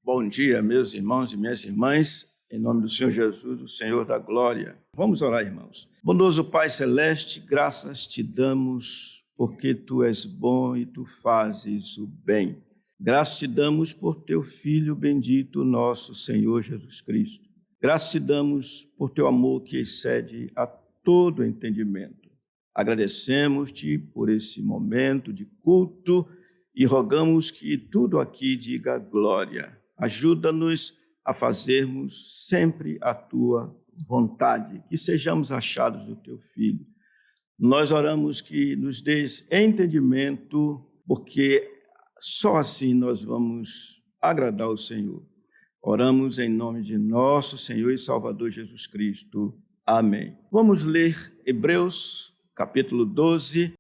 Bom dia, meus irmãos e minhas irmãs, em nome do Senhor Jesus, o Senhor da glória. Vamos orar, irmãos. Bondoso Pai Celeste, graças te damos porque tu és bom e tu fazes o bem. Graças te damos por teu Filho bendito, nosso Senhor Jesus Cristo. Graças te damos por teu amor que excede a todo entendimento. Agradecemos-te por esse momento de culto e rogamos que tudo aqui diga glória. Ajuda-nos a fazermos sempre a tua vontade, que sejamos achados do teu Filho. Nós oramos que nos dês entendimento, porque só assim nós vamos agradar o Senhor. Oramos em nome de nosso Senhor e Salvador Jesus Cristo. Amém. Vamos ler Hebreus capítulo 12,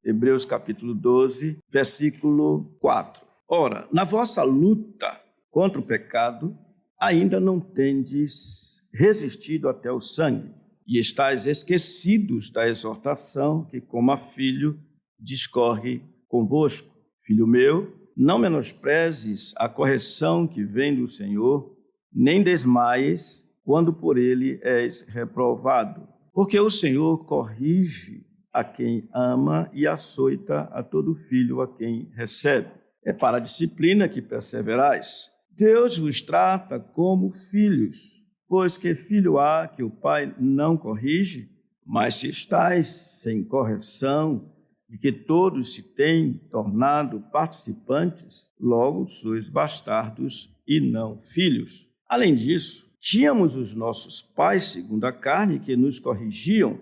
versículo 4. Ora, na vossa luta contra o pecado, ainda não tendes resistido até o sangue, e estáis esquecidos da exortação que, como a filho, discorre convosco. Filho meu, não menosprezes a correção que vem do Senhor, nem desmaies quando por ele és reprovado, porque o Senhor corrige a quem ama e açoita a todo filho a quem recebe. É para a disciplina que perseverais. Deus vos trata como filhos, pois que filho há que o pai não corrige? Mas se estáis sem correção, de que todos se têm tornado participantes, logo sois bastardos e não filhos. Além disso, tínhamos os nossos pais, segundo a carne, que nos corrigiam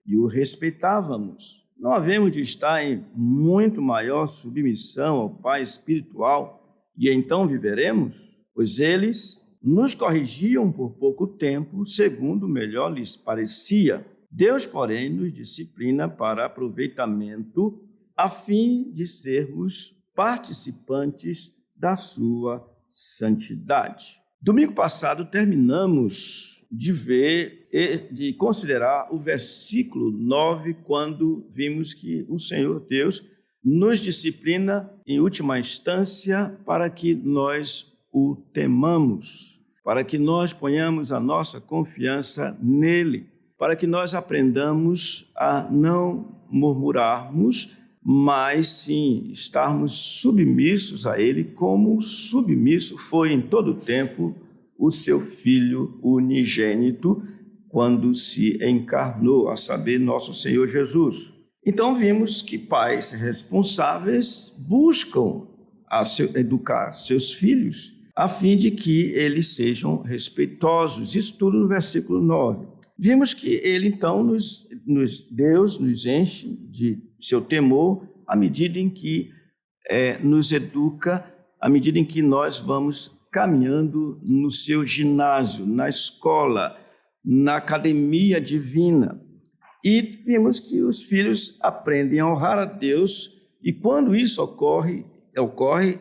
e o respeitávamos. Não havemos de estar em muito maior submissão ao Pai espiritual e então viveremos? Pois eles nos corrigiam por pouco tempo, segundo melhor lhes parecia. Deus, porém, nos disciplina para aproveitamento, a fim de sermos participantes da sua santidade. Domingo passado terminamos de ver e de considerar o versículo 9, quando vimos que o Senhor Deus nos disciplina em última instância para que nós o temamos, para que nós ponhamos a nossa confiança nele, para que nós aprendamos a não murmurarmos, mas sim estarmos submissos a ele, como submisso foi em todo o tempo o seu Filho unigênito, quando se encarnou, a saber, nosso Senhor Jesus. Então vimos que pais responsáveis buscam educar seus filhos a fim de que eles sejam respeitosos. Isso tudo no versículo 9. Vimos que ele então Deus nos enche de seu temor à medida em que nos educa, à medida em que nós vamos caminhando no seu ginásio, na escola, na academia divina. E vimos que os filhos aprendem a honrar a Deus e quando isso ocorre,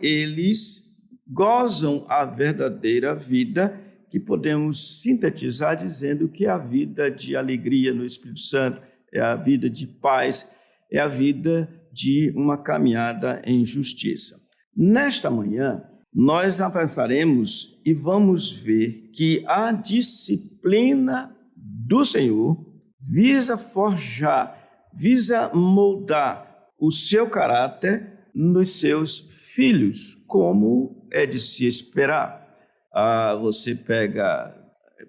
eles gozam a verdadeira vida, que podemos sintetizar dizendo que é a vida de alegria no Espírito Santo, é a vida de paz, é a vida de uma caminhada em justiça. Nesta manhã, nós avançaremos e vamos ver que a disciplina do Senhor visa forjar, visa moldar o seu caráter nos seus filhos, como é de se esperar. Você pega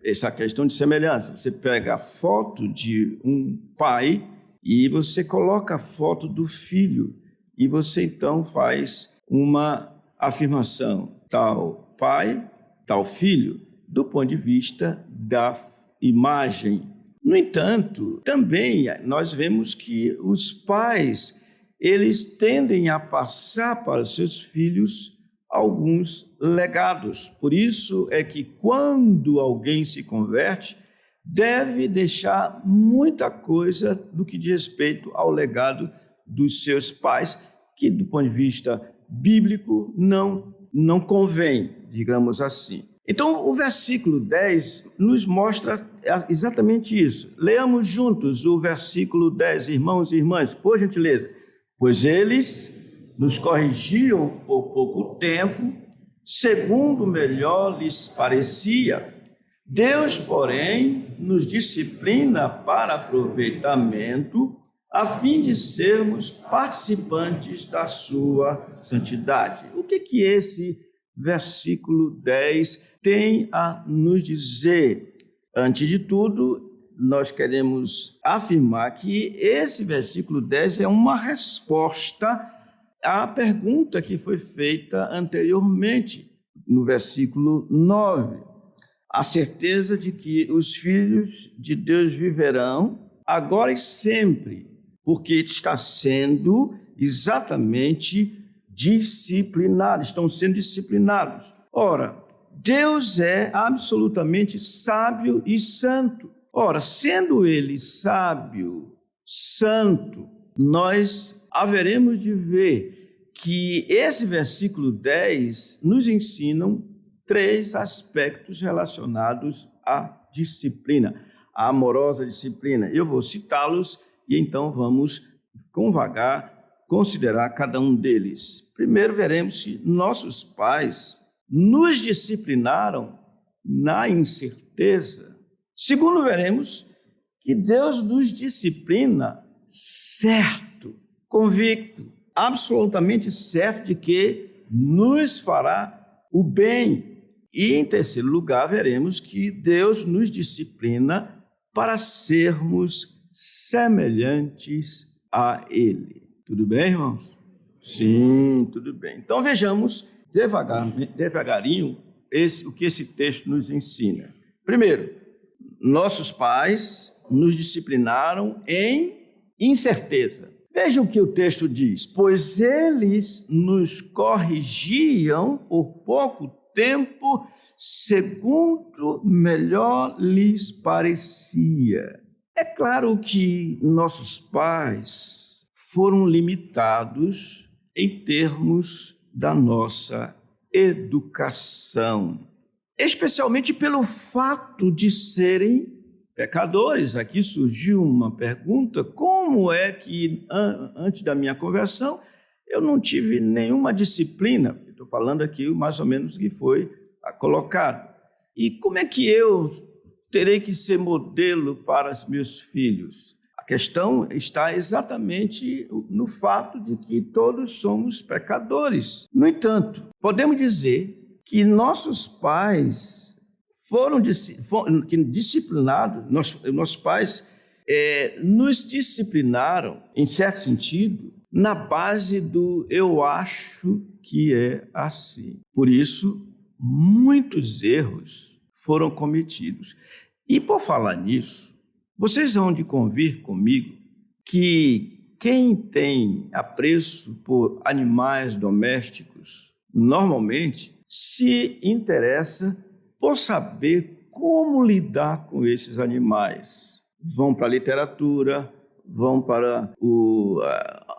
essa questão de semelhança, você pega a foto de um pai e você coloca a foto do filho e você então faz uma afirmação, tal pai, tal filho, do ponto de vista da imagem. No entanto, também nós vemos que os pais, eles tendem a passar para os seus filhos alguns legados. Por isso é que quando alguém se converte, deve deixar muita coisa do que diz respeito ao legado dos seus pais, que do ponto de vista bíblico não convém, digamos assim. Então, o versículo 10 nos mostra exatamente isso. Leamos juntos o versículo 10, irmãos e irmãs, por gentileza. Pois eles nos corrigiam por pouco tempo, segundo melhor lhes parecia. Deus, porém, nos disciplina para aproveitamento, a fim de sermos participantes da sua santidade. O que esse versículo 10 tem a nos dizer? Antes de tudo, nós queremos afirmar que esse versículo 10 é uma resposta à pergunta que foi feita anteriormente, no versículo 9. A certeza de que os filhos de Deus viverão agora e sempre, porque está sendo exatamente disciplinados, estão sendo disciplinados. Ora, Deus é absolutamente sábio e santo. Ora, sendo Ele sábio, santo, nós haveremos de ver que esse versículo 10 nos ensina 3 aspectos relacionados à disciplina, à amorosa disciplina. Eu vou citá-los e então vamos, com vagar, considerar cada um deles. Primeiro, veremos que nossos pais nos disciplinaram na incerteza. Segundo, veremos que Deus nos disciplina certo, convicto, absolutamente certo de que nos fará o bem. E, em terceiro lugar, veremos que Deus nos disciplina para sermos semelhantes a Ele. Tudo bem, irmãos? Sim, tudo bem. Então, vejamos devagarinho o que esse texto nos ensina. Primeiro, nossos pais nos disciplinaram em incerteza. Veja o que o texto diz: pois eles nos corrigiam por pouco tempo, segundo melhor lhes parecia. É claro que nossos pais foram limitados em termos da nossa educação, especialmente pelo fato de serem pecadores. Aqui surgiu uma pergunta: como é que antes da minha conversão eu não tive nenhuma disciplina? Estou falando aqui mais ou menos o que foi colocado. E como é que eu terei que ser modelo para os meus filhos? A questão está exatamente no fato de que todos somos pecadores. No entanto, podemos dizer que nossos pais foram disciplinados, nossos pais nos disciplinaram, em certo sentido, na base do eu acho que é assim. Por isso, muitos erros foram cometidos. E por falar nisso, vocês vão de convir comigo que quem tem apreço por animais domésticos normalmente se interessa por saber como lidar com esses animais. Vão para a literatura, vão para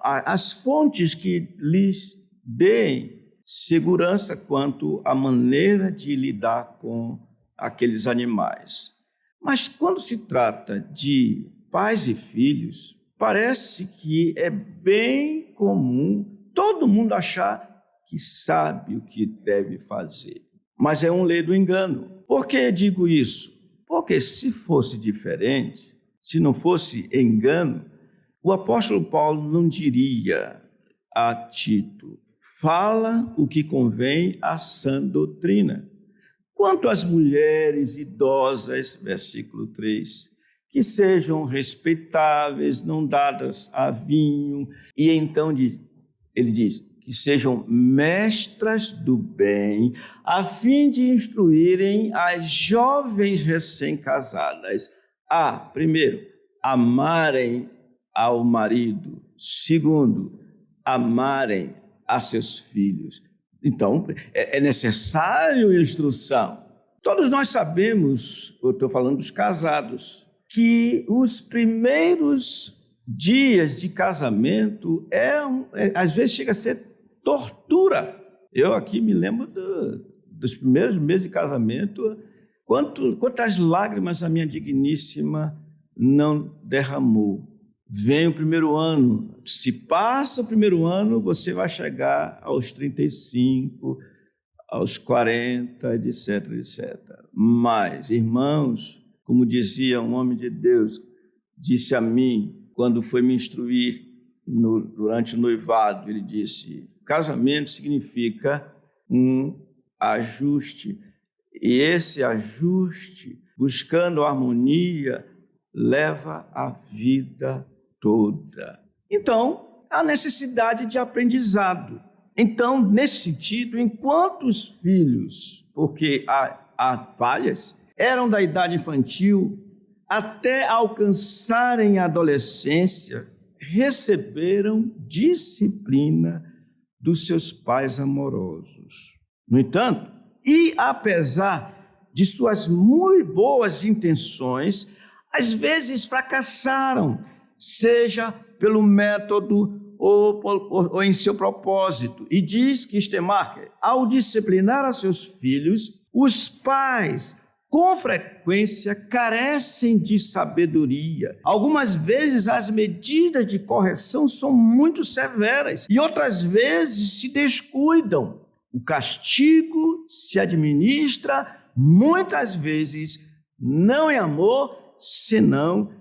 as fontes que lhes deem segurança quanto à maneira de lidar com aqueles animais. Mas quando se trata de pais e filhos, parece que é bem comum todo mundo achar que sabe o que deve fazer. Mas é um ledo engano. Por que digo isso? Porque se fosse diferente, se não fosse engano, o apóstolo Paulo não diria a Tito: fala o que convém à sã doutrina. Quanto às mulheres idosas, versículo 3, que sejam respeitáveis, não dadas a vinho, e então ele diz que sejam mestras do bem, a fim de instruírem as jovens recém-casadas a, primeiro, amarem ao marido, segundo, amarem a seus filhos. Então, é necessário instrução. Todos nós sabemos, eu estou falando dos casados, que os primeiros dias de casamento às vezes chega a ser tortura. Eu aqui me lembro dos primeiros meses de casamento, quantas lágrimas a minha digníssima não derramou. Vem o primeiro ano, se passa o primeiro ano, você vai chegar aos 35, aos 40, etc, etc. Mas, irmãos, como dizia um homem de Deus, disse a mim, quando foi me instruir durante o noivado, ele disse, casamento significa um ajuste, e esse ajuste, buscando harmonia, leva a vida toda. Então, há necessidade de aprendizado. Então, nesse sentido, enquanto os filhos, porque há falhas, eram da idade infantil até alcançarem a adolescência, receberam disciplina dos seus pais amorosos. No entanto, e apesar de suas muito boas intenções, às vezes fracassaram, seja pelo método ou em seu propósito. E diz que Stemacher, ao disciplinar a seus filhos, os pais, com frequência, carecem de sabedoria. Algumas vezes as medidas de correção são muito severas e outras vezes se descuidam. O castigo se administra muitas vezes não em amor, senão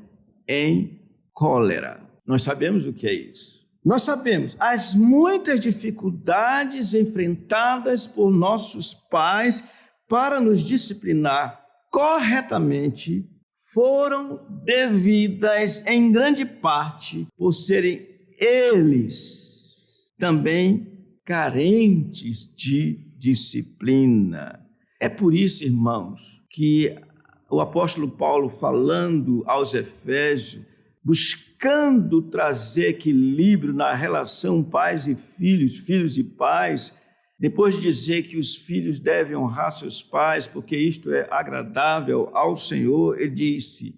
em cólera. Nós sabemos o que é isso. Nós sabemos as muitas dificuldades enfrentadas por nossos pais para nos disciplinar corretamente foram devidas em grande parte por serem eles também carentes de disciplina. É por isso, irmãos, que o apóstolo Paulo, falando aos Efésios, buscando trazer equilíbrio na relação pais e filhos, filhos e pais, depois de dizer que os filhos devem honrar seus pais, porque isto é agradável ao Senhor, ele disse,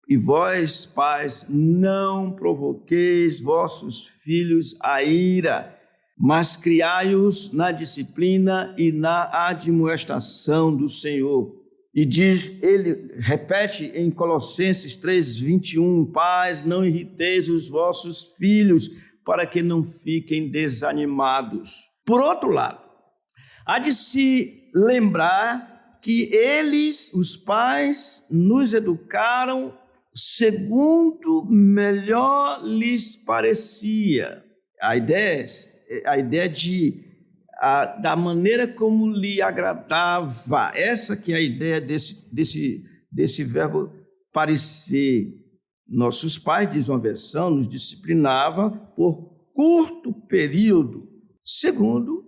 e vós, pais, não provoqueis vossos filhos a ira, mas criai-os na disciplina e na admoestação do Senhor. E diz, ele repete em Colossenses 3:21, pais, não irriteis os vossos filhos, para que não fiquem desanimados. Por outro lado, há de se lembrar que eles, os pais, nos educaram segundo melhor lhes parecia. A ideia da maneira como lhe agradava. Essa que é a ideia desse verbo parecer. Nossos pais, diz uma versão, nos disciplinava por curto período, segundo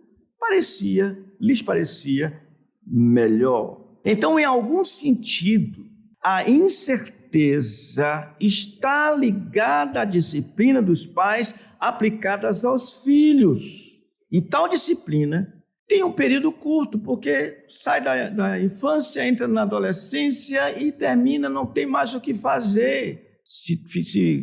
lhes parecia melhor. Então, em algum sentido, a incerteza está ligada à disciplina dos pais aplicadas aos filhos. E tal disciplina tem um período curto, porque sai da infância, entra na adolescência e termina, não tem mais o que fazer. Se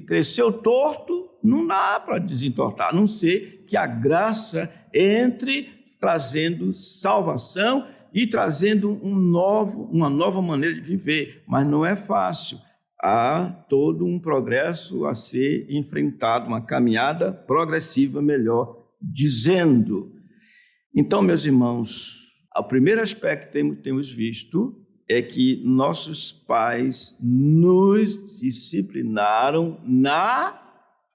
cresceu torto, não dá para desentortar, a não ser que a graça entre trazendo salvação e trazendo uma nova maneira de viver. Mas não é fácil. Há todo um progresso a ser enfrentado, uma caminhada progressiva, melhor dizendo. Então, meus irmãos, o primeiro aspecto que temos visto é que nossos pais nos disciplinaram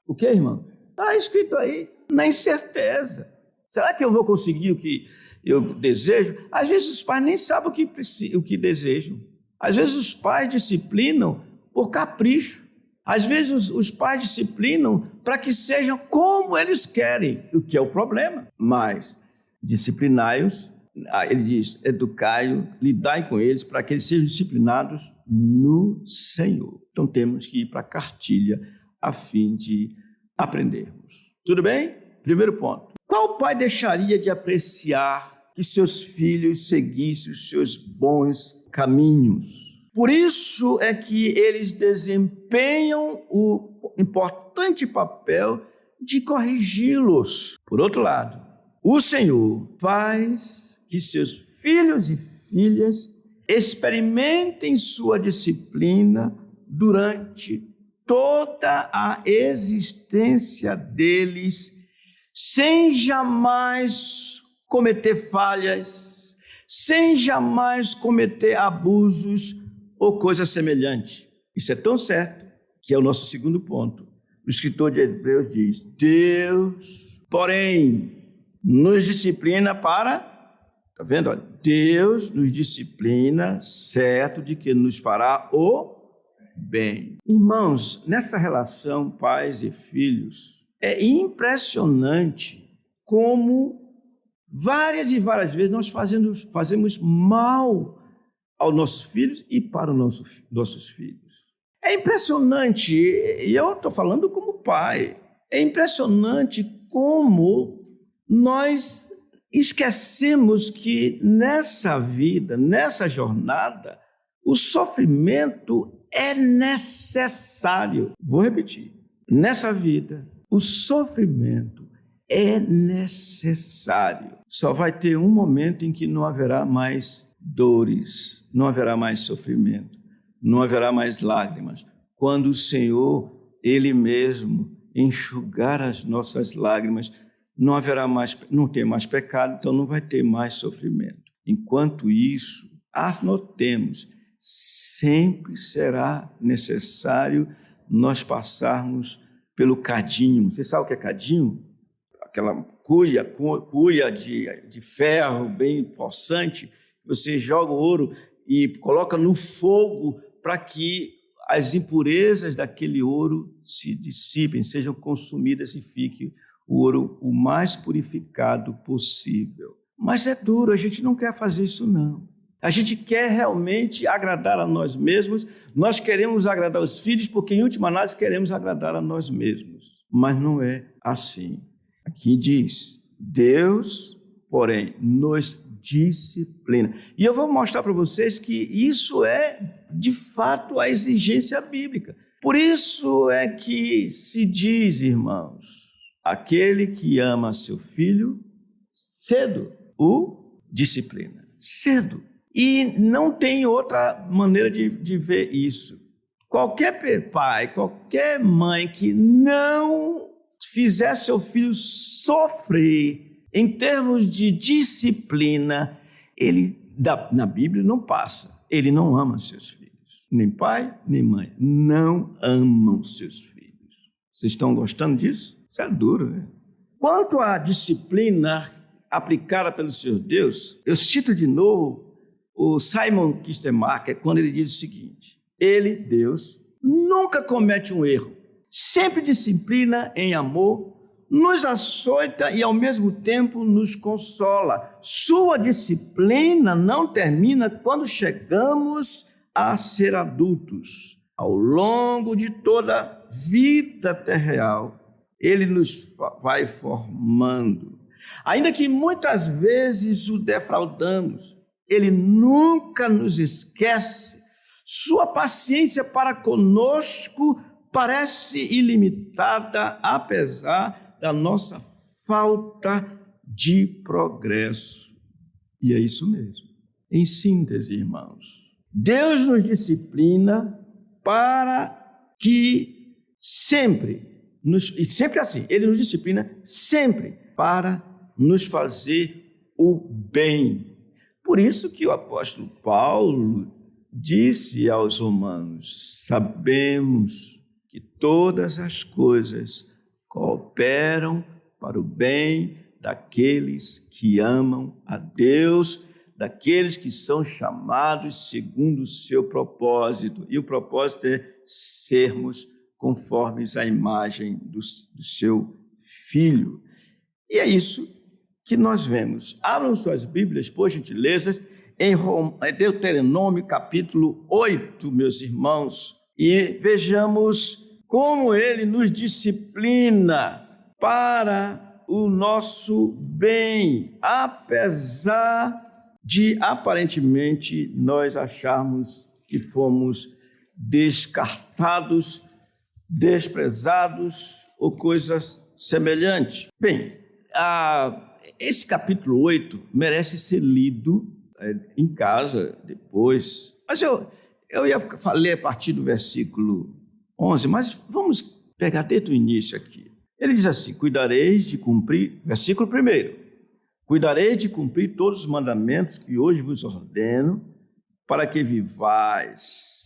o que, irmão? Está escrito aí, na incerteza. Será que eu vou conseguir o que eu desejo? Às vezes os pais nem sabem o que desejam. Às vezes os pais disciplinam por capricho. Às vezes os pais disciplinam para que sejam como eles querem, o que é o problema. Mas disciplinai-os, ele diz, educai-os, lidai com eles para que eles sejam disciplinados no Senhor. Então temos que ir para a cartilha a fim de aprendermos. Tudo bem? Primeiro ponto. Qual pai deixaria de apreciar que seus filhos seguissem os seus bons caminhos? Por isso é que eles desempenham o importante papel de corrigi-los. Por outro lado, o Senhor faz que seus filhos e filhas experimentem sua disciplina durante toda a existência deles, sem jamais cometer falhas, sem jamais cometer abusos ou coisa semelhante. Isso é tão certo que é o nosso segundo ponto. O escritor de Hebreus diz: Deus, porém, nos disciplina para... Está vendo? Olha, Deus nos disciplina, certo de que nos fará o bem. Irmãos, nessa relação pais e filhos, é impressionante como várias e várias vezes nós fazemos mal aos nossos filhos e para os nossos filhos. É impressionante, e eu estou falando como pai, é impressionante como nós esquecemos que nessa vida, nessa jornada, o sofrimento é necessário. Vou repetir. Nessa vida, o sofrimento é necessário. Só vai ter um momento em que não haverá mais dores, não haverá mais sofrimento, não haverá mais lágrimas. Quando o Senhor, Ele mesmo, enxugar as nossas lágrimas, não tem mais pecado, então não vai ter mais sofrimento. Enquanto isso, notemos, sempre será necessário nós passarmos pelo cadinho. Você sabe o que é cadinho? Aquela cuia de ferro bem possante, você joga o ouro e coloca no fogo para que as impurezas daquele ouro se dissipem, sejam consumidas e fique o ouro o mais purificado possível. Mas é duro, a gente não quer fazer isso não. A gente quer realmente agradar a nós mesmos, nós queremos agradar os filhos, porque em última análise queremos agradar a nós mesmos. Mas não é assim. Aqui diz, Deus, porém, nos disciplina. E eu vou mostrar para vocês que isso é, de fato, a exigência bíblica. Por isso é que se diz, irmãos, aquele que ama seu filho, cedo o disciplina. Cedo. E não tem outra maneira de ver isso. Qualquer pai, qualquer mãe que não fizer seu filho sofrer em termos de disciplina, na Bíblia não passa. Ele não ama seus filhos. Nem pai, nem mãe. Não amam seus filhos. Vocês estão gostando disso? Isso é duro, né? Quanto à disciplina aplicada pelo Senhor Deus, eu cito de novo o Simon Kistemaker, quando ele diz o seguinte: Ele, Deus, nunca comete um erro, sempre disciplina em amor, nos açoita e ao mesmo tempo nos consola. Sua disciplina não termina quando chegamos a ser adultos. Ao longo de toda a vida terrenal, Ele nos vai formando. Ainda que muitas vezes o defraudamos, Ele nunca nos esquece. Sua paciência para conosco parece ilimitada, apesar da nossa falta de progresso. E é isso mesmo. Em síntese, irmãos, Deus nos disciplina para que sempre assim, Ele nos disciplina sempre para nos fazer o bem. Por isso que o apóstolo Paulo disse aos romanos: sabemos que todas as coisas cooperam para o bem daqueles que amam a Deus, daqueles que são chamados segundo o seu propósito. E o propósito é sermos conformes à imagem do seu Filho. E é isso que nós vemos. Abram suas Bíblias, por gentileza, em Deuteronômio capítulo 8, meus irmãos, e vejamos como ele nos disciplina para o nosso bem, apesar de aparentemente nós acharmos que fomos descartados, desprezados ou coisas semelhantes. Bem, esse capítulo 8 merece ser lido em casa depois, mas eu ia ler a partir do versículo 11, mas vamos pegar desde o início aqui. Ele diz assim: cuidareis de cumprir, versículo 1, Cuidarei de cumprir todos os mandamentos que hoje vos ordeno, para que vivais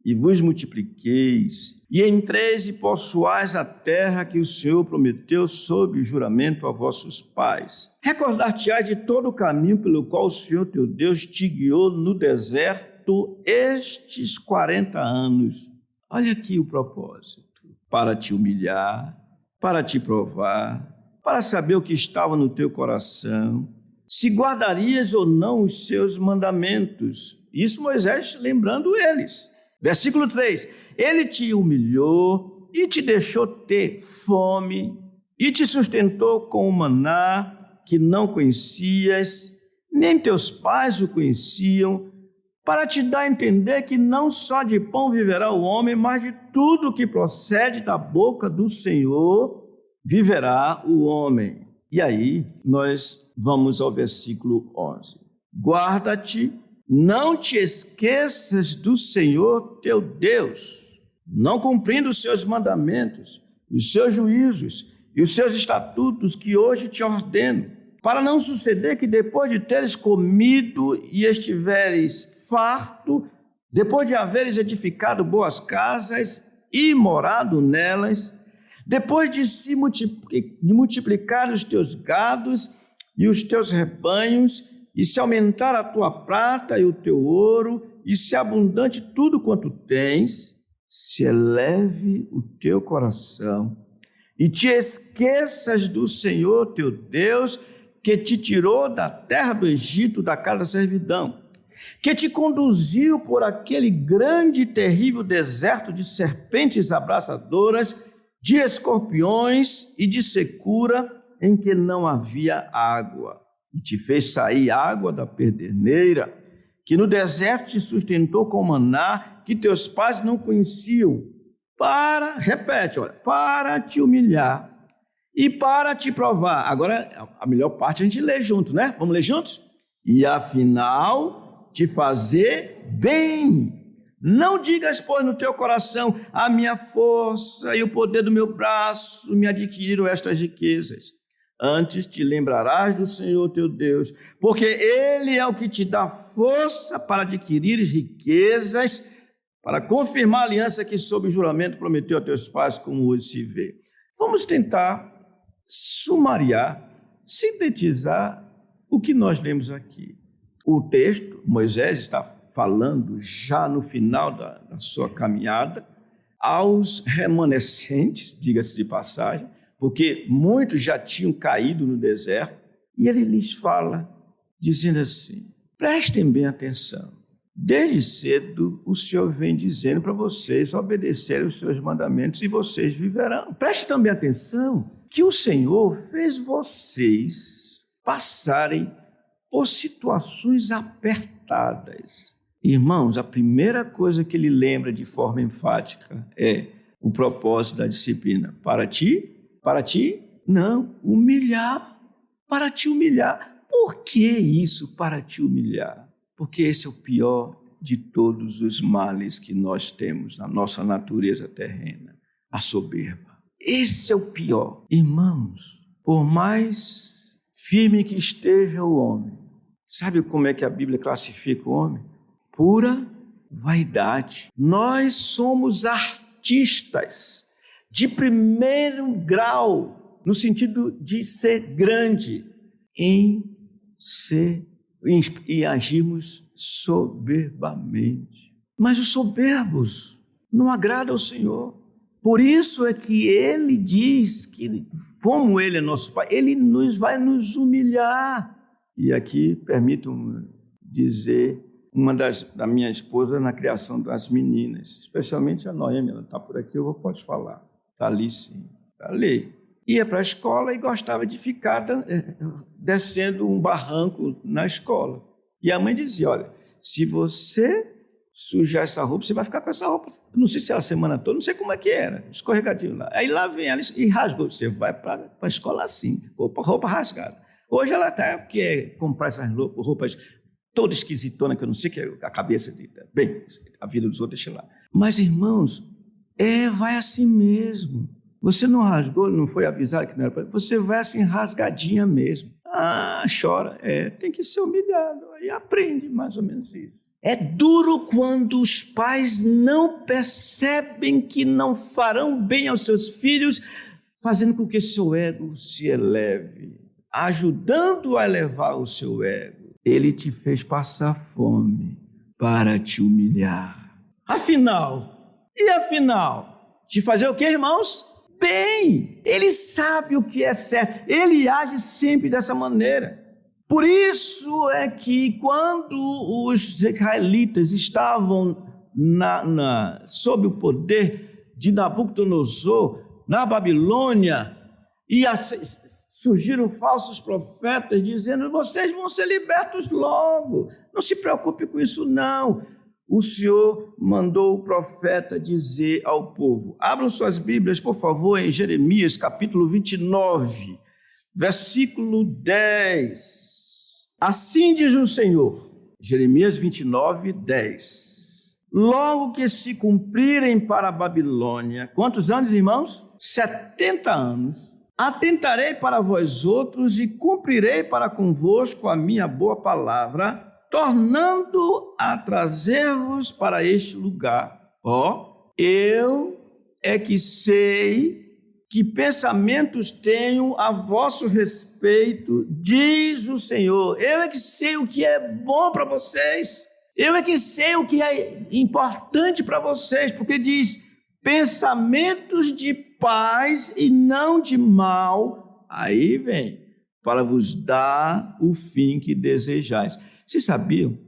e vos multipliqueis, e entreis e possuais a terra que o Senhor prometeu sob juramento a vossos pais. Recordar-te-ás de todo o caminho pelo qual o Senhor teu Deus te guiou no deserto estes 40 anos. Olha aqui o propósito: para te humilhar, para te provar, para saber o que estava no teu coração, se guardarias ou não os seus mandamentos. Isso Moisés lembrando eles. Versículo 3, ele te humilhou e te deixou ter fome e te sustentou com o maná que não conhecias, nem teus pais o conheciam, para te dar a entender que não só de pão viverá o homem, mas de tudo que procede da boca do Senhor viverá o homem. E aí nós vamos ao versículo 11. Guarda-te, não te esqueças do Senhor teu Deus, não cumprindo os seus mandamentos, os seus juízos e os seus estatutos que hoje te ordeno, para não suceder que depois de teres comido e estiveres farto, depois de haveres edificado boas casas e morado nelas, depois de multiplicar os teus gados e os teus rebanhos, e se aumentar a tua prata e o teu ouro, e se abundante tudo quanto tens, se eleve o teu coração, e te esqueças do Senhor teu Deus, que te tirou da terra do Egito, da casa da servidão, que te conduziu por aquele grande e terrível deserto de serpentes abrasadoras, de escorpiões e de secura, em que não havia água. E te fez sair água da pederneira, que no deserto te sustentou com maná, que teus pais não conheciam, para te humilhar e para te provar. Agora, a melhor parte a gente lê junto, né? Vamos ler juntos? E afinal, te fazer bem. Não digas, pois, no teu coração, a minha força e o poder do meu braço me adquiriram estas riquezas. Antes te lembrarás do Senhor teu Deus, porque Ele é o que te dá força para adquirir riquezas, para confirmar a aliança que sob juramento prometeu a teus pais, como hoje se vê. Vamos tentar sumariar, sintetizar o que nós lemos aqui. O texto, Moisés está falando já no final da sua caminhada, aos remanescentes, diga-se de passagem, porque muitos já tinham caído no deserto, e ele lhes fala, dizendo assim: prestem bem atenção, desde cedo o Senhor vem dizendo para vocês obedecerem os seus mandamentos e vocês viverão. Prestem também atenção que o Senhor fez vocês passarem por situações apertadas. Irmãos, a primeira coisa que ele lembra de forma enfática é o propósito da disciplina. Para ti, não, humilhar, para te humilhar. Por que isso, para te humilhar? Porque esse é o pior de todos os males que nós temos na nossa natureza terrena, a soberba. Esse é o pior. Irmãos, por mais firme que esteja o homem, sabe como é que a Bíblia classifica o homem? Pura vaidade. Nós somos artistas de primeiro grau, no sentido de ser grande, em agirmos soberbamente. Mas os soberbos não agradam ao Senhor. Por isso é que Ele diz que, como Ele é nosso Pai, Ele vai nos humilhar. E aqui, permitam-me dizer, da minha esposa na criação das meninas, especialmente a Noemi, ela está por aqui, eu posso falar. Está ali sim, está ali. Ia para a escola e gostava de ficar descendo um barranco na escola. E a mãe dizia, olha, se você sujar essa roupa, você vai ficar com essa roupa, não sei se era a semana toda, não sei como é que era, escorregadinho lá. Aí lá vem ela e rasgou, você vai para a escola assim, roupa rasgada. Hoje ela quer comprar essas roupas toda esquisitona, que eu não sei que é a cabeça dele. Bem, a vida dos outros, deixa lá. Mas, irmãos, vai assim mesmo. Você não rasgou, não foi avisado que não era para... Você vai assim rasgadinha mesmo. Chora. Tem que ser humilhado. Aí aprende mais ou menos isso. É duro quando os pais não percebem que não farão bem aos seus filhos, fazendo com que seu ego se eleve, ajudando a elevar o seu ego. Ele te fez passar fome para te humilhar. Afinal, te fazer o quê, irmãos? Bem, ele sabe o que é certo, ele age sempre dessa maneira. Por isso é que quando os israelitas estavam sob o poder de Nabucodonosor, na Babilônia, e surgiram falsos profetas dizendo: vocês vão ser libertos logo, não se preocupe com isso não. O Senhor mandou o profeta dizer ao povo. Abram suas Bíblias, por favor, em Jeremias, capítulo 29, versículo 10. Assim diz o Senhor, Jeremias 29, 10. Logo que se cumprirem para a Babilônia, quantos anos, irmãos? 70 anos. Atentarei para vós outros e cumprirei para convosco a minha boa palavra, tornando a trazer-vos para este lugar. Eu é que sei que pensamentos tenho a vosso respeito, diz o Senhor. Eu é que sei o que é bom para vocês. Eu é que sei o que é importante para vocês, porque diz pensamentos de paz e não de mal. Aí vem, para vos dar o fim que desejais. Vocês sabiam?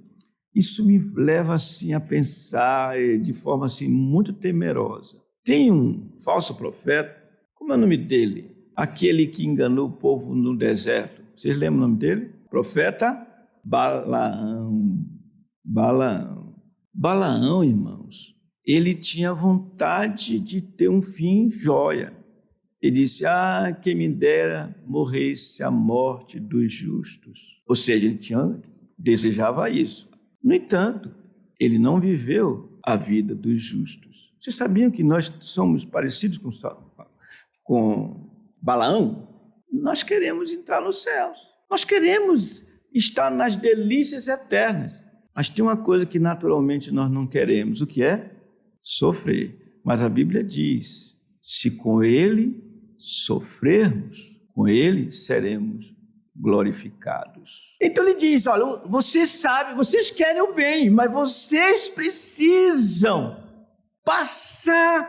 Isso me leva assim a pensar de forma assim muito temerosa. Tem um falso profeta, como é o nome dele? Aquele que enganou o povo no deserto. Vocês lembram o nome dele? Profeta Balaão. Balaão, irmãos, ele tinha vontade de ter um fim jóia. Ele disse: quem me dera morresse a morte dos justos. Ou seja, ele desejava isso. No entanto, ele não viveu a vida dos justos. Vocês sabiam que nós somos parecidos com Balaão? Nós queremos entrar nos céus. Nós queremos estar nas delícias eternas. Mas tem uma coisa que naturalmente nós não queremos. O que é? Sofrer. Mas a Bíblia diz: se com ele sofrermos, com ele seremos glorificados. Então ele diz: olha, vocês querem o bem, mas vocês precisam passar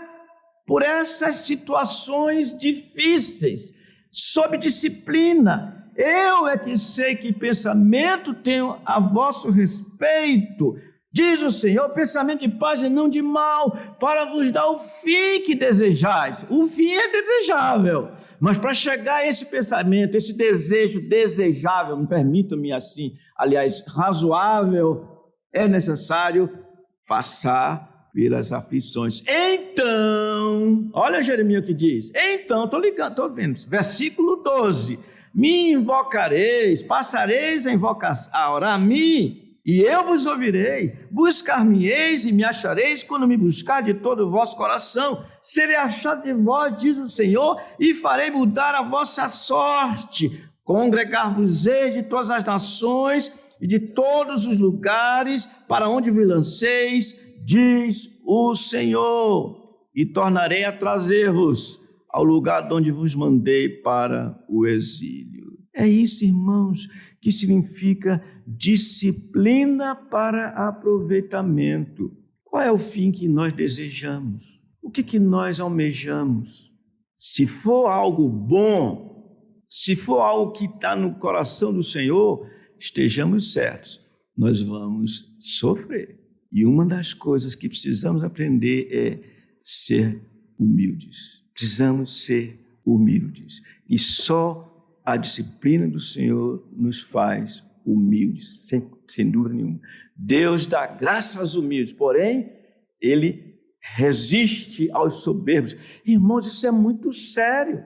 por essas situações difíceis, sob disciplina. Eu é que sei que pensamento tenho a vosso respeito, diz o Senhor, pensamento de paz e não de mal, para vos dar o fim que desejais. O fim é desejável, mas para chegar a esse pensamento, esse desejo desejável, me permitam-me assim, aliás, razoável, é necessário passar pelas aflições. Então, olha Jeremias o que diz. Então, estou vendo, versículo 12. Me invocareis, passareis a orar a mim, e eu vos ouvirei. Buscar-me-eis e me achareis quando me buscar de todo o vosso coração. Serei achado de vós, diz o Senhor, e farei mudar a vossa sorte. Congregar-vos-eis de todas as nações e de todos os lugares para onde vos lanceis, diz o Senhor, e tornarei a trazer-vos ao lugar de onde vos mandei para o exílio. É isso, irmãos, que significa disciplina para aproveitamento. Qual é o fim que nós desejamos? O que nós almejamos? Se for algo bom, se for algo que está no coração do Senhor, estejamos certos, nós vamos sofrer. E uma das coisas que precisamos aprender é ser humildes. Precisamos ser humildes. E só a disciplina do Senhor nos faz humildes, sem dúvida nenhuma. Deus dá graça aos humildes, porém, Ele resiste aos soberbos. Irmãos, isso é muito sério.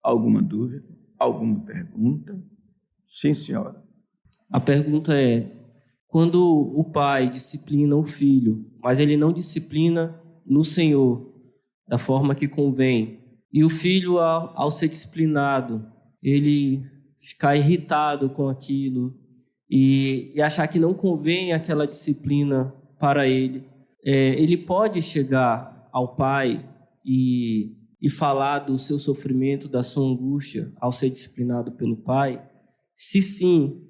Alguma dúvida? Alguma pergunta? Sim, senhora. A pergunta é: quando o pai disciplina o filho, mas ele não disciplina no Senhor da forma que convém, e o filho, ao ser disciplinado, ele ficar irritado com aquilo e achar que não convém aquela disciplina para ele. Ele pode chegar ao pai e falar do seu sofrimento, da sua angústia ao ser disciplinado pelo pai? Se sim,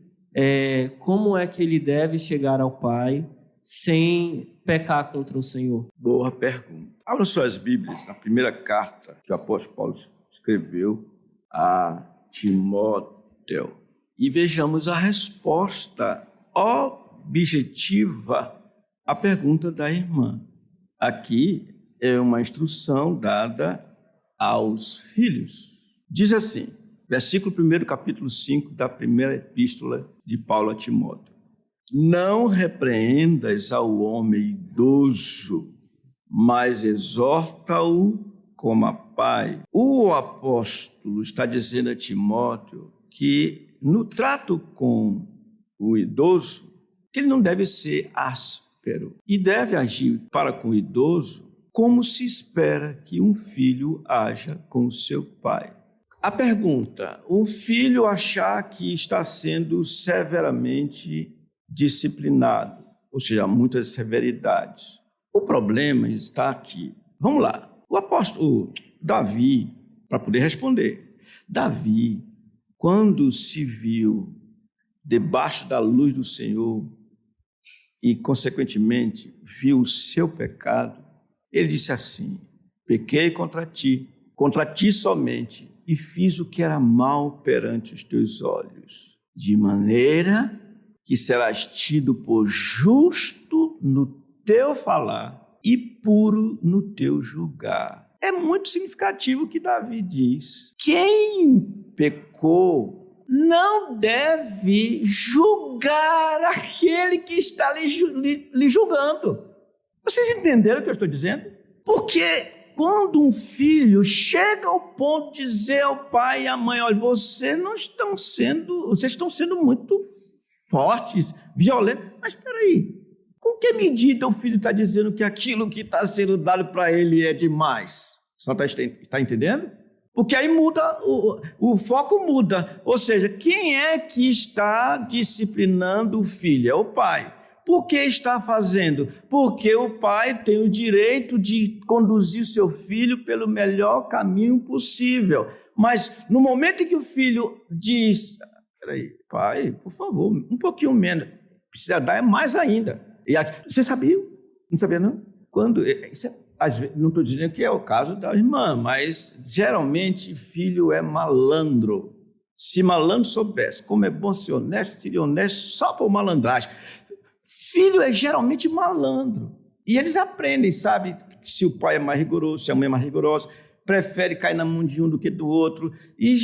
como é que ele deve chegar ao pai sem pecar contra o Senhor? Boa pergunta. Abra suas Bíblias na primeira carta que o apóstolo Paulo escreveu a Timóteo e vejamos a resposta objetiva à pergunta da irmã. Aqui é uma instrução dada aos filhos. Diz assim, versículo 1, capítulo 5 da primeira epístola de Paulo a Timóteo. Não repreendas ao homem idoso, mas exorta-o como a pai. O apóstolo está dizendo a Timóteo que no trato com o idoso, que ele não deve ser áspero e deve agir para com o idoso como se espera que um filho haja com seu pai. A pergunta, um filho achar que está sendo severamente disciplinado, ou seja, muita severidade. O problema está aqui. Vamos lá. O apóstolo Davi, para poder responder, Davi, quando se viu debaixo da luz do Senhor e, consequentemente, viu o seu pecado, ele disse assim, pequei contra ti somente, e fiz o que era mal perante os teus olhos, de maneira que serás tido por justo no teu falar e puro no teu julgar. É muito significativo o que Davi diz. Quem pecou não deve julgar aquele que está lhe julgando. Vocês entenderam o que eu estou dizendo? Porque quando um filho chega ao ponto de dizer ao pai e à mãe, olha, vocês estão sendo muito fortes, violentos, mas espera aí, com que medida o filho está dizendo que aquilo que está sendo dado para ele é demais? Você está entendendo? Porque aí muda, o foco muda, ou seja, quem é que está disciplinando o filho? É o pai. Por que está fazendo? Porque o pai tem o direito de conduzir o seu filho pelo melhor caminho possível. Mas no momento em que o filho diz, peraí, pai, por favor, um pouquinho menos, precisa dar mais ainda. E aqui, você sabia? Não sabia não? Não estou dizendo que é o caso da irmã, mas geralmente filho é malandro. Se malandro soubesse como é bom ser honesto, seria honesto só por malandragem. Filho é geralmente malandro. E eles aprendem, sabe, se o pai é mais rigoroso, se a mãe é mais rigorosa, prefere cair na mão de um do que do outro. E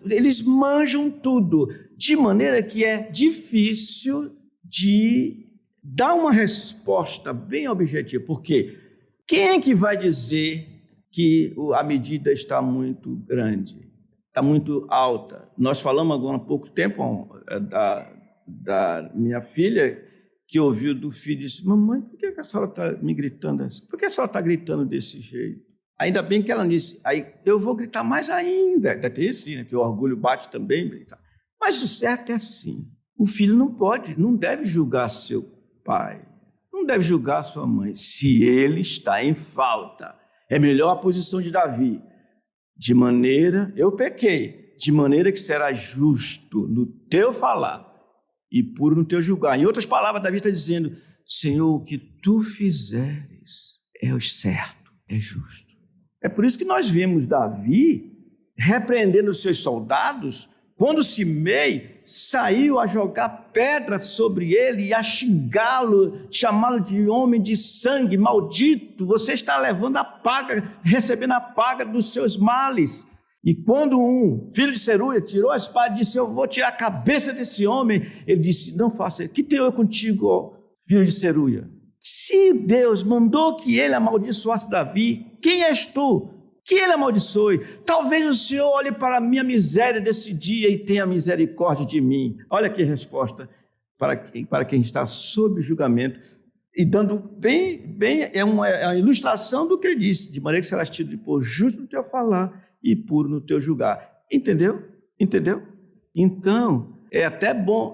eles manjam tudo, de maneira que é difícil de dar uma resposta bem objetiva. Por quê? Quem é que vai dizer que a medida está muito grande, está muito alta? Nós falamos agora há pouco tempo da minha filha, que ouviu do filho e disse, mamãe, por que a senhora está me gritando assim? Por que a senhora está gritando desse jeito? Ainda bem que ela disse, aí eu vou gritar mais ainda. Deve ter assim, né? Que o orgulho bate também. Mas o certo é assim, o filho não deve julgar seu pai, não deve julgar sua mãe, se ele está em falta. É melhor a posição de Davi, eu pequei, de maneira que será justo no teu falar e puro no teu julgar. Em outras palavras, Davi está dizendo, Senhor, o que tu fizeres é o certo, é justo. É por isso que nós vemos Davi repreendendo os seus soldados, quando Simei saiu a jogar pedra sobre ele e a xingá-lo, chamá-lo de homem de sangue, maldito, você está recebendo a paga dos seus males. E quando um filho de Seruia tirou a espada e disse, eu vou tirar a cabeça desse homem, ele disse, não faça isso. Que tenho eu contigo, ó, filho de Seruia? Se Deus mandou que ele amaldiçoasse Davi, quem és tu? Que ele amaldiçoe. Talvez o Senhor olhe para a minha miséria desse dia e tenha misericórdia de mim. Olha que resposta para quem está sob julgamento. E dando é uma ilustração do que ele disse, de maneira que serás tido por justo no teu falar e puro no teu julgar. Entendeu? Então, é até bom,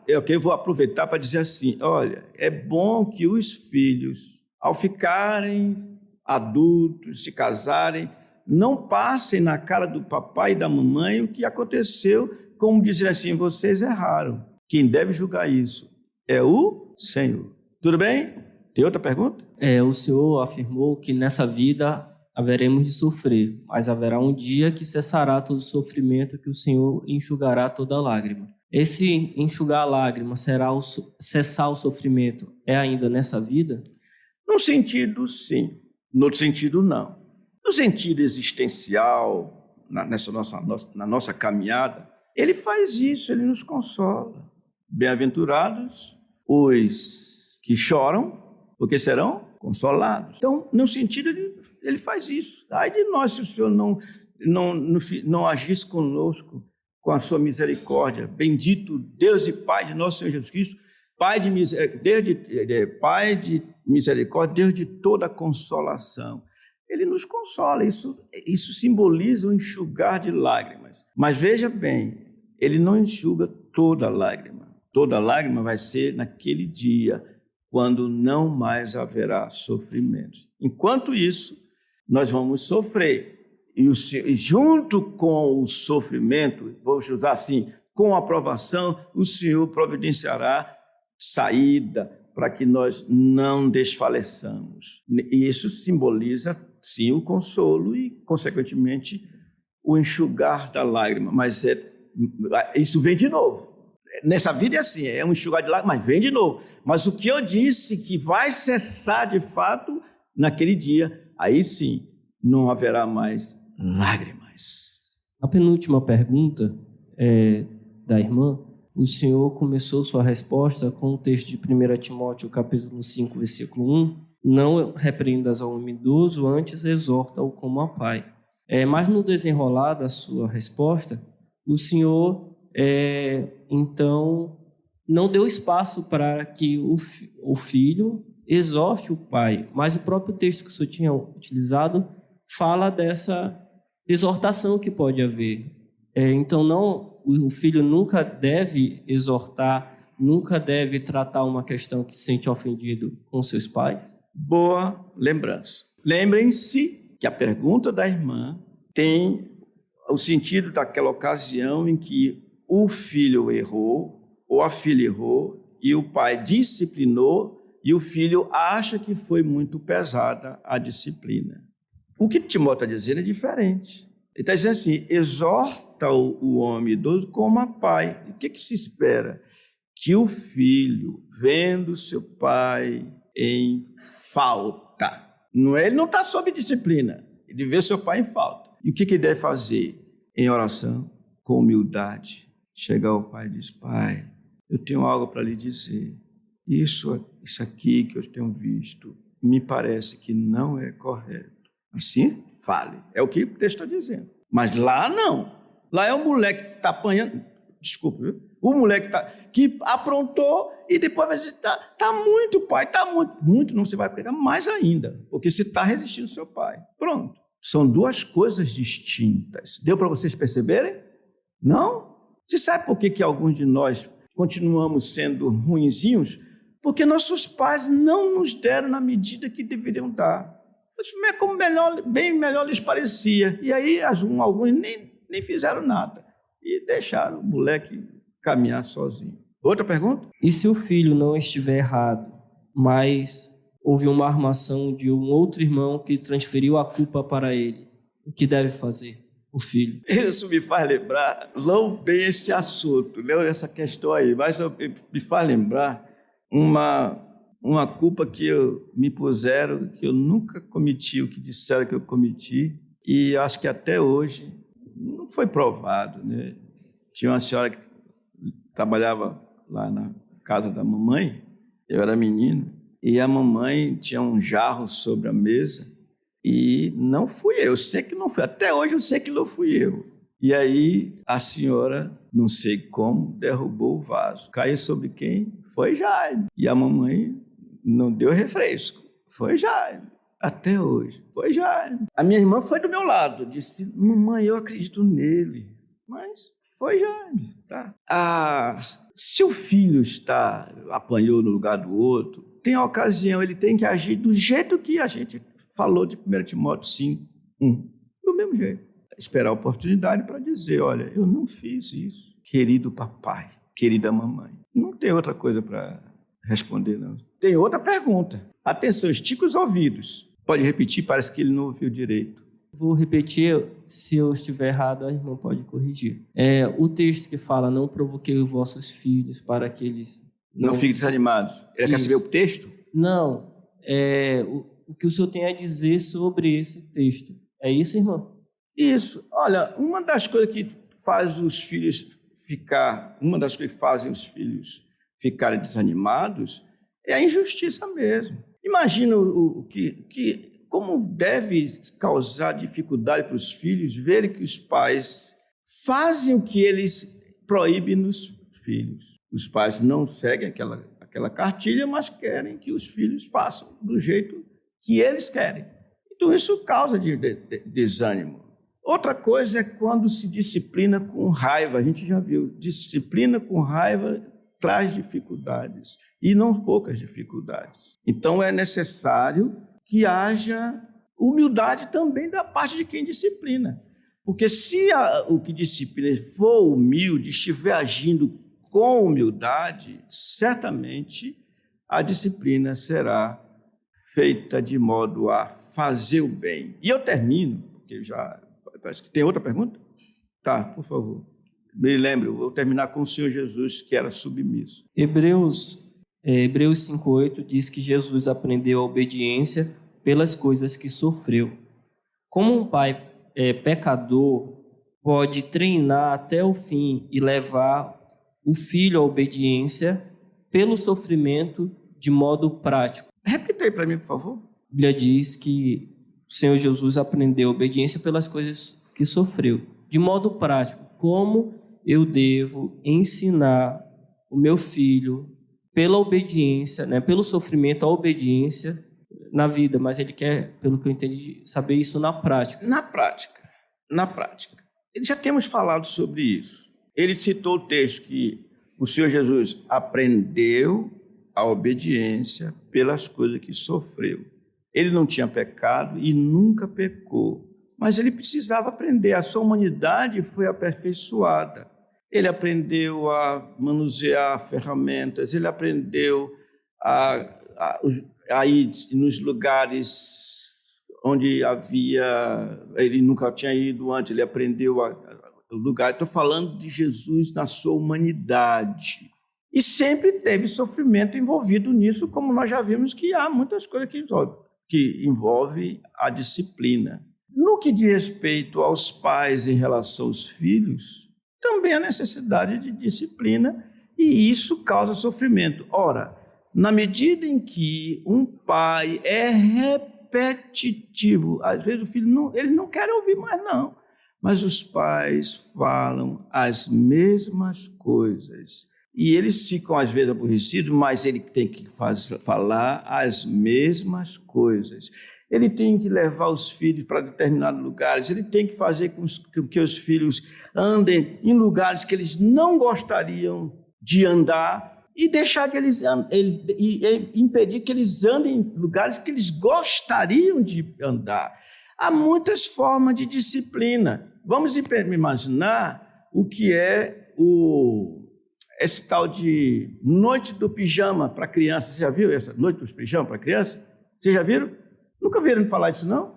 eu vou aproveitar para dizer assim, olha, é bom que os filhos, ao ficarem adultos, se casarem, não passem na cara do papai e da mamãe o que aconteceu, como dizer assim, vocês erraram. Quem deve julgar isso é o Senhor. Tudo bem? Tem outra pergunta? O Senhor afirmou que nessa vida haveremos de sofrer, mas haverá um dia que cessará todo o sofrimento, que o Senhor enxugará toda lágrima. Esse enxugar a lágrima será cessar o sofrimento é ainda nessa vida? Num sentido, sim. No outro sentido, não. No sentido existencial, na nossa caminhada, ele faz isso, ele nos consola. Bem-aventurados os que choram, porque serão consolados. Então, no sentido, ele faz isso. Ai de nós se o Senhor não agisse conosco com a sua misericórdia. Bendito Deus e Pai de nosso Senhor Jesus Cristo, Pai de misericórdia, Deus de toda consolação. Ele nos consola, isso simboliza o enxugar de lágrimas. Mas veja bem, ele não enxuga toda lágrima. Toda lágrima vai ser naquele dia, quando não mais haverá sofrimento. Enquanto isso, nós vamos sofrer. E junto com o sofrimento, vamos usar assim, com a aprovação, o Senhor providenciará saída para que nós não desfaleçamos. E isso simboliza, sim, o consolo e, consequentemente, o enxugar da lágrima. Mas isso vem de novo. Nessa vida é assim, é um enxugar de lágrimas, mas vem de novo. Mas o que eu disse que vai cessar de fato naquele dia, aí sim, não haverá mais lágrimas. A penúltima pergunta da irmã, o senhor começou sua resposta com o texto de 1 Timóteo, capítulo 5, versículo 1, não repreendas ao homem idoso, antes exorta-o como a pai. Mas no desenrolar da sua resposta, o senhor, então, não deu espaço para que o filho exorte o pai, mas o próprio texto que o senhor tinha utilizado fala dessa exortação que pode haver. Então, o filho nunca deve exortar, nunca deve tratar uma questão que se sente ofendido com seus pais? Boa lembrança. Lembrem-se que a pergunta da irmã tem o sentido daquela ocasião em que o filho errou, ou a filha errou, e o pai disciplinou, e o filho acha que foi muito pesada a disciplina. O que Timóteo está dizendo é diferente. Ele está dizendo assim, exorta o homem idoso como a pai. O que se espera? Que o filho, vendo seu pai em falta, ele não está sob disciplina, ele vê seu pai em falta. E o que ele deve fazer? Em oração, com humildade, chegar ao pai e dizer, pai, eu tenho algo para lhe dizer. Isso aqui que eu tenho visto, me parece que não é correto. Assim, fale. É o que o texto está dizendo. Mas lá não. Lá é o moleque que está apanhando. Desculpa, viu? O moleque que aprontou e depois vai dizer, tá muito, pai, tá muito. Muito não, você vai pegar mais ainda, porque você está resistindo ao seu pai. Pronto. São duas coisas distintas. Deu para vocês perceberem? Não? Você sabe por que alguns de nós continuamos sendo ruinzinhos? Porque nossos pais não nos deram na medida que deveriam dar. Como bem melhor lhes parecia. E aí alguns nem fizeram nada. E deixaram o moleque caminhar sozinho. Outra pergunta? E se o filho não estiver errado, mas houve uma armação de um outro irmão que transferiu a culpa para ele, o que deve fazer o filho? Isso me faz lembrar, não bem esse assunto, essa questão aí, mas me faz lembrar uma culpa que me puseram, que eu nunca cometi, o que disseram que eu cometi, e acho que até hoje não foi provado, né? Tinha uma senhora que trabalhava lá na casa da mamãe, eu era menino, e a mamãe tinha um jarro sobre a mesa, e não fui eu sei que não fui, até hoje eu sei que não fui eu. E aí a senhora, não sei como, derrubou o vaso. Caiu sobre quem? Foi Jaime. E a mamãe não deu refresco. Foi Jaime. Até hoje. Foi Jaime. A minha irmã foi do meu lado. Disse, mamãe, eu acredito nele. Mas Foi Jaime, tá? Se o filho apanhou no lugar do outro, tem a ocasião, ele tem que agir do jeito que a gente falou de 1 Timóteo 5:1. Do mesmo jeito. Esperar a oportunidade para dizer, olha, eu não fiz isso, querido papai, querida mamãe. Não tem outra coisa para responder, não. Tem outra pergunta. Atenção, estica os ouvidos. Pode repetir, parece que ele não ouviu direito. Vou repetir, se eu estiver errado, a irmã pode corrigir. O texto que fala, não provoquei os vossos filhos para que eles... Não fiquem desanimados. Ele quer saber o texto? Não, o que o senhor tem a dizer sobre esse texto. É isso, irmã? Isso. Olha, uma das coisas que fazem os filhos ficarem desanimados é a injustiça mesmo. Imagina como deve causar dificuldade para os filhos verem que os pais fazem o que eles proíbem nos filhos. Os pais não seguem aquela cartilha, mas querem que os filhos façam do jeito que eles querem. Então, isso causa desânimo. Outra coisa é quando se disciplina com raiva. A gente já viu, disciplina com raiva traz dificuldades, e não poucas dificuldades. Então, é necessário que haja humildade também da parte de quem disciplina. Porque se o que disciplina for humilde, estiver agindo com humildade, certamente a disciplina será feita de modo a fazer o bem. E eu termino, porque parece que tem outra pergunta? Tá, por favor. Me lembro, vou terminar com o Senhor Jesus, que era submisso. Hebreus 5:8 diz que Jesus aprendeu a obediência pelas coisas que sofreu. Como um pai pecador pode treinar até o fim e levar o filho à obediência pelo sofrimento de modo prático? Repita aí para mim, por favor. A Bíblia diz que o Senhor Jesus aprendeu a obediência pelas coisas que sofreu. De modo prático, como eu devo ensinar o meu filho pela obediência, pelo sofrimento, a obediência na vida, mas ele quer, pelo que eu entendi, saber isso na prática. Na prática. Já temos falado sobre isso. Ele citou o texto que o Senhor Jesus aprendeu a obediência pelas coisas que sofreu. Ele não tinha pecado e nunca pecou, mas ele precisava aprender. A sua humanidade foi aperfeiçoada. Ele aprendeu a manusear ferramentas, ele aprendeu a ir nos lugares onde ele nunca tinha ido antes, ele aprendeu o lugar. Estou falando de Jesus na sua humanidade. E sempre teve sofrimento envolvido nisso, como nós já vimos que há muitas coisas que envolvem a disciplina. No que diz respeito aos pais em relação aos filhos, também a necessidade de disciplina, e isso causa sofrimento. Ora, na medida em que um pai é repetitivo, às vezes o filho ele não quer ouvir mais não, mas os pais falam as mesmas coisas. E eles ficam, às vezes, aborrecidos, mas ele tem que falar as mesmas coisas. Ele tem que levar os filhos para determinados lugares, ele tem que fazer com que os filhos andem em lugares que eles não gostariam de andar e deixar que impedir que eles andem em lugares que eles gostariam de andar. Há muitas formas de disciplina. Vamos imaginar o que é esse tal de noite do pijama para criança. Você já viu essa noite do pijama para criança? Vocês já viram? Nunca viram falar disso, não?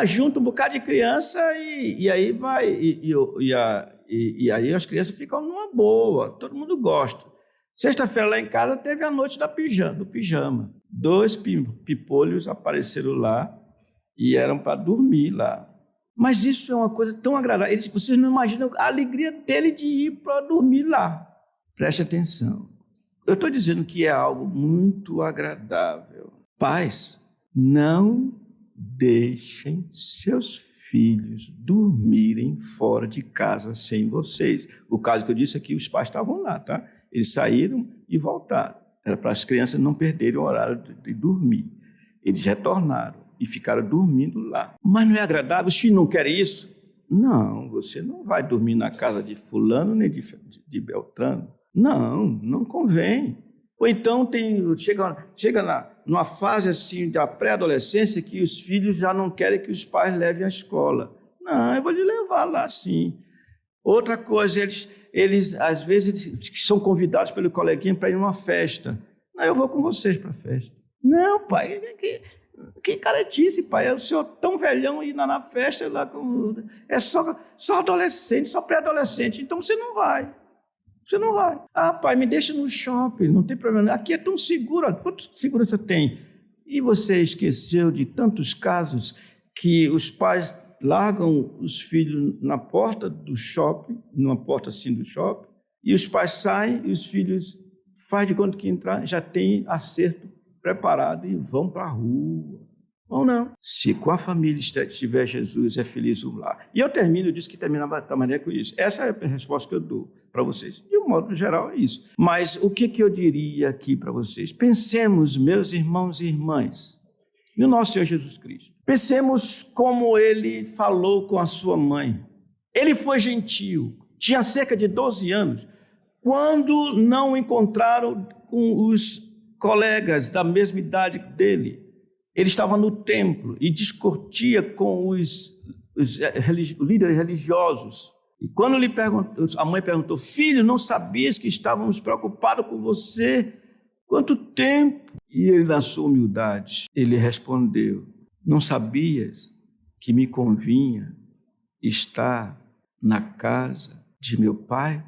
Junta um bocado de criança e aí vai. E aí as crianças ficam numa boa, todo mundo gosta. Sexta-feira lá em casa teve a noite do pijama. 2 pipolhos apareceram lá e eram para dormir lá. Mas isso é uma coisa tão agradável. Vocês não imaginam a alegria dele de ir para dormir lá. Preste atenção. Eu estou dizendo que é algo muito agradável. Pais, não deixem seus filhos dormirem fora de casa sem vocês. O caso que eu disse aqui, os pais estavam lá, tá? Eles saíram e voltaram. Era para as crianças não perderem o horário de dormir. Eles retornaram e ficaram dormindo lá. Mas não é agradável? Os filhos não querem isso? Não, você não vai dormir na casa de fulano nem de Beltrano. Não, não convém. Ou então chega numa fase assim da pré-adolescência que os filhos já não querem que os pais levem à escola. Não, eu vou lhe levar lá sim. Outra coisa, eles às vezes são convidados pelo coleguinha para ir numa festa. Não, eu vou com vocês para a festa. Não, pai, que caretice, pai. É o senhor tão velhão ir na festa lá com... É só adolescente, só pré-adolescente. Então você não vai. Você não vai. Ah, pai, me deixa no shopping, não tem problema. Aqui é tão seguro. Quanto segurança tem? E você esqueceu de tantos casos que os pais largam os filhos na porta do shopping, numa porta assim do shopping, e os pais saem e os filhos faz de conta que entrar, já tem acerto preparado e vão para a rua. Ou não. Se com a família estiver Jesus, é feliz o lar. E eu disse que terminava da maneira com isso. Essa é a resposta que eu dou para vocês. De um modo geral, é isso. Mas o que eu diria aqui para vocês? Pensemos, meus irmãos e irmãs, no nosso Senhor Jesus Cristo. Pensemos como ele falou com a sua mãe. Ele foi gentil, tinha cerca de 12 anos, quando não o encontraram com os colegas da mesma idade dele. Ele estava no templo e discutia com os líderes religiosos. E quando a mãe perguntou, filho, não sabias que estávamos preocupados com você? Quanto tempo? E ele, na sua humildade, ele respondeu, não sabias que me convinha estar na casa de meu pai?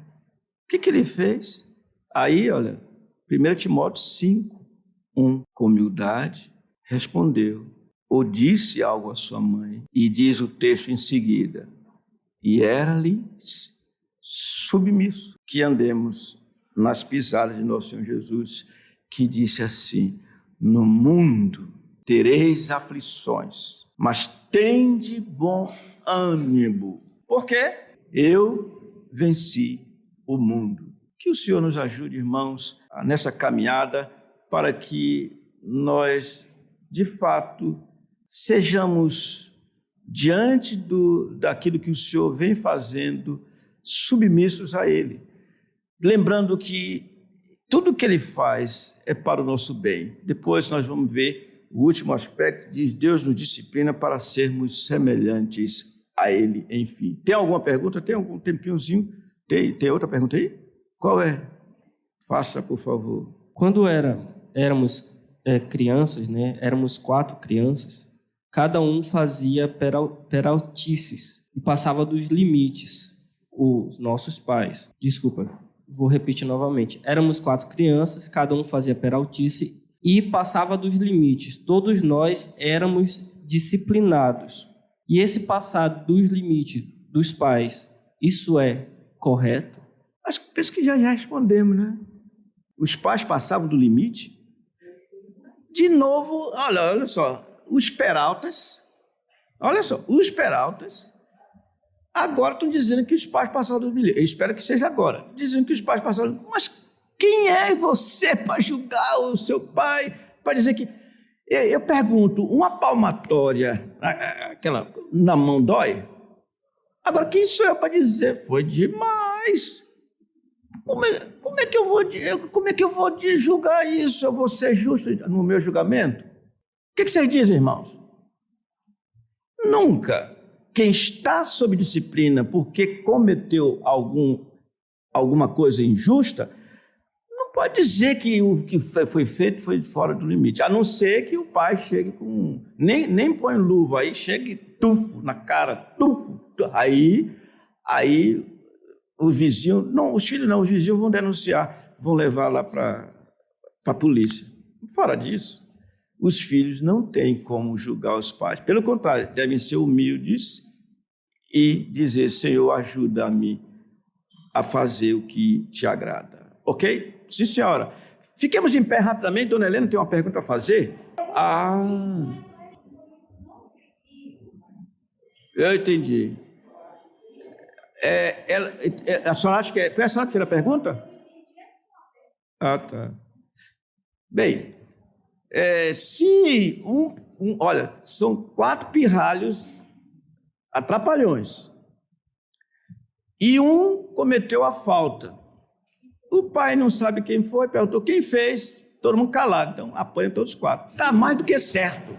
O que ele fez? Aí, olha, 1 Timóteo 5:1, com humildade, respondeu, ou disse algo à sua mãe, e diz o texto em seguida, e era-lhe submisso, que andemos nas pisadas de nosso Senhor Jesus, que disse assim, no mundo tereis aflições, mas tende bom ânimo, porque eu venci o mundo. Que o Senhor nos ajude, irmãos, nessa caminhada, para que nós, de fato, sejamos, diante daquilo que o Senhor vem fazendo, submissos a Ele. Lembrando que tudo que Ele faz é para o nosso bem. Depois nós vamos ver o último aspecto, diz Deus nos disciplina para sermos semelhantes a Ele, enfim. Tem alguma pergunta? Tem algum tempinhozinho? Tem outra pergunta aí? Qual é? Faça, por favor. Quando éramos crianças, né? Éramos 4 crianças, cada um fazia peraltices e passava dos limites, os nossos pais. Desculpa, vou repetir novamente. Éramos 4 crianças, cada um fazia peraltice e passava dos limites. Todos nós éramos disciplinados. E esse passar dos limites dos pais, isso é correto? Penso que já respondemos, né? Os pais passavam do limite. De novo, olha só, os peraltas, agora estão dizendo que os pais passaram do limite. Eu espero que seja agora. Dizendo que os pais passaram do limite. Mas quem é você para julgar o seu pai? Para dizer que... Eu pergunto, uma palmatória, aquela na mão dói? Agora, quem sou eu para dizer? Foi demais. Como é que eu vou julgar isso? Eu vou ser justo no meu julgamento? O que vocês dizem, irmãos? Nunca. Quem está sob disciplina porque cometeu alguma coisa injusta, não pode dizer que o que foi feito foi fora do limite, a não ser que o pai chegue com... Nem põe luva, aí chegue tufo na cara, tufo. Aí o vizinho... Não, os filhos não, os vizinhos vão denunciar, vão levar lá para a polícia. Fora disso, os filhos não têm como julgar os pais. Pelo contrário, devem ser humildes e dizer, Senhor, ajuda-me a fazer o que te agrada. Ok? Sim, senhora. Fiquemos em pé rapidamente. Dona Helena tem uma pergunta a fazer? Eu entendi. A senhora acha que foi a senhora que fez a pergunta? Ah, tá. Bem, olha, são 4 pirralhos atrapalhões. e um cometeu a falta. O pai não sabe quem foi, perguntou quem fez, todo mundo calado, então apanha todos os 4. Está mais do que certo